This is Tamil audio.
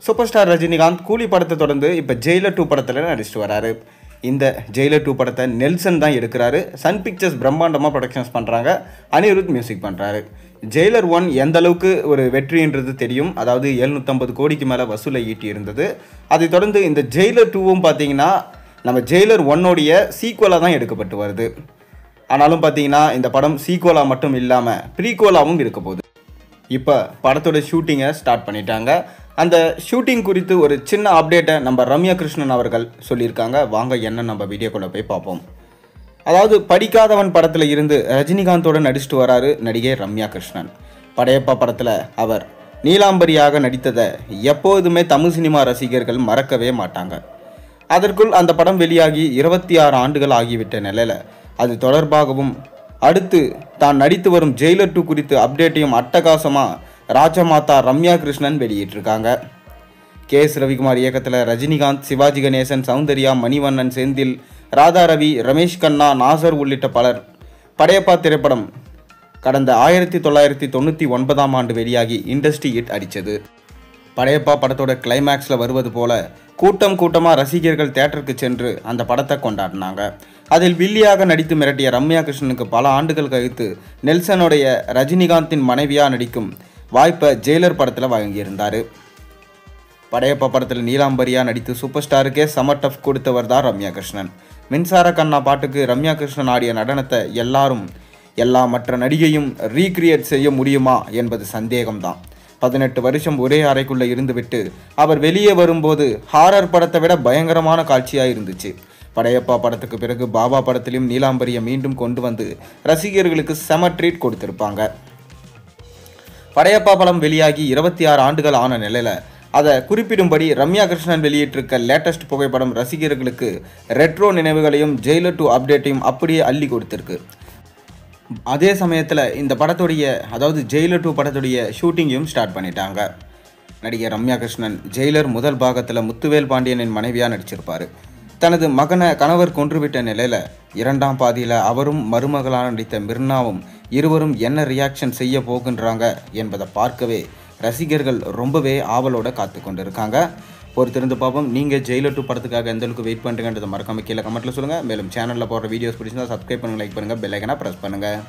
சூப்பர் ஸ்டார் ரஜினிகாந்த் கூலி படத்தை தொடர்ந்து இப்போ ஜெயிலர் 2 படத்தில் நடிச்சிட்டு வராரு. இந்த ஜெயிலர் 2 படத்தை நெல்சன் தான் எடுக்கிறாரு. சன் பிக்சர்ஸ் பிரம்மாண்டமாக ப்ரொடக்ஷன்ஸ் பண்ணுறாங்க. அனிருத் மியூசிக் பண்ணுறாரு. ஜெயிலர் 1 எந்த அளவுக்கு ஒரு வெற்றின்றது தெரியும். அதாவது 750 கோடிக்கு மேலே வசூலை ஈட்டி இருந்தது. அதை தொடர்ந்து இந்த ஜெயிலர் 2வும் பார்த்தீங்கன்னா நம்ம ஜெயிலர் 1உடைய சீக்குவலாக தான் எடுக்கப்பட்டு வருது. ஆனாலும் பார்த்தீங்கன்னா இந்த படம் சீக்குவலாக மட்டும் இல்லாமல் ப்ரீக்குவலாகவும் இருக்க போகுது. இப்போ படத்தோட ஷூட்டிங்கை ஸ்டார்ட் பண்ணிட்டாங்க. அந்த ஷூட்டிங் குறித்து ஒரு சின்ன அப்டேட்டை நம்ம ரம்யா கிருஷ்ணன் அவர்கள் சொல்லியிருக்காங்க. வாங்க என்ன நம்ம வீடியோக்குள்ளே போய் பார்ப்போம். அதாவது படிக்காதவன் படத்தில் இருந்து ரஜினிகாந்தோட நடிச்சிட்டு வராரு நடிகை ரம்யா கிருஷ்ணன். படையப்பா படத்தில் அவர் நீலாம்பரியாக நடித்ததை எப்போதுமே தமிழ் சினிமா ரசிகர்கள் மறக்கவே மாட்டாங்க. அதற்குள் அந்த படம் வெளியாகி 26 ஆண்டுகள் ஆகிவிட்ட நிலையில் அது தொடர்பாகவும் அடுத்து தான் நடித்து வரும் ஜெயிலர் 2 குறித்து அப்டேட்டையும் அட்டகாசமாக ராஜமாதா ரம்யா கிருஷ்ணன் வெளியிட்டிருக்காங்க. கே.எஸ். ரவிக்குமார் இயக்கத்தில் ரஜினிகாந்த், சிவாஜி கணேசன், சௌந்தர்யா, மணிவண்ணன், செந்தில், ராதா ரவி, ரமேஷ் கண்ணா, நாசர் உள்ளிட்ட பலர் படையப்பா திரைப்படம் கடந்த 1999ஆம் ஆண்டு வெளியாகி இண்டஸ்ட்ரி ஹிட் அடித்தது. படையப்பா படத்தோட கிளைமேக்ஸில் வருவது போல கூட்டமாக ரசிகர்கள் தேட்டருக்கு சென்று அந்த படத்தை கொண்டாடினாங்க. அதில் வில்லியாக நடித்து மிரட்டிய ரம்யா கிருஷ்ணனுக்கு பல ஆண்டுகள் கழித்து நெல்சனுடைய ரஜினிகாந்தின் மனைவியாக நடிக்கும் வாய்ப்பை ஜெயிலர் படத்தில் வழங்கியிருந்தார். படையப்பா படத்தில் நீலாம்பரியாக நடித்து சூப்பர் ஸ்டாருக்கே செம டஃப் கொடுத்தவர் தான் ரம்யா கிருஷ்ணன். மின்சார கண்ணா பாட்டுக்கு ரம்யா கிருஷ்ணன் ஆடிய நடனத்தை எல்லா மற்ற நடிகையும் ரீக்ரியேட் செய்ய முடியுமா என்பது சந்தேகம்தான். 18 வருஷம் ஒரே அறைக்குள்ளே இருந்துவிட்டு அவர் வெளியே வரும்போது ஹாரர் படத்தை விட பயங்கரமான காட்சியாக இருந்துச்சு. படையப்பா படத்துக்கு பிறகு பாபா படத்திலையும் நீலாம்பரியை மீண்டும் கொண்டு வந்து ரசிகர்களுக்கு செம ட்ரீட் கொடுத்துருப்பாங்க. படையப்பா படம் வெளியாகி 26 ஆண்டுகள் ஆன நிலையில் அதை குறிப்பிடும்படி ரம்யா கிருஷ்ணன் வெளியிட்டிருக்க லேட்டஸ்ட் புகைப்படம் ரசிகர்களுக்கு ரெட்ரோ நினைவுகளையும் ஜெயிலர் 2 அப்டேட்டையும் அப்படியே அள்ளி கொடுத்துருக்கு. அதே சமயத்தில் இந்த படத்துடைய அதாவது ஜெயிலர் 2 படத்துடைய ஷூட்டிங்கையும் ஸ்டார்ட் பண்ணிட்டாங்க. நடிகர் ரம்யா கிருஷ்ணன் ஜெயிலர் முதல் பாகத்தில் முத்துவேல் பாண்டியனின் மனைவியாக நடிச்சிருப்பார். தனது மகனை கணவர் கொன்றுவிட்ட நிலையில் 2ஆம் பாதியில் அவரும் மருமகளாக நடித்த மிர்னாவும் இருவரும் என்ன ரியாக்ஷன் செய்ய போகின்றாங்க என்பதை பார்க்கவே ரசிகர்கள் ரொம்பவே ஆவலோட காத்து கொண்டு இருக்காங்க. பொறுத்திருந்து பார்ப்போம். நீங்கள் ஜெயிலர் 2 படத்துக்காக எந்த அளவுக்கு வெயிட் பண்ணுறீங்கன்றதை மறக்காம கீழே கமெண்ட்டில் சொல்லுங்கள். மேலும் சேனலில் போடுற வீடியோஸ் பிடிச்சிருந்தா சப்ஸ்கிரைப் பண்ணுங்கள், லைக் பண்ணுங்கள், பெல் ஐக்கனை ப்ரெஸ் பண்ணுங்கள்.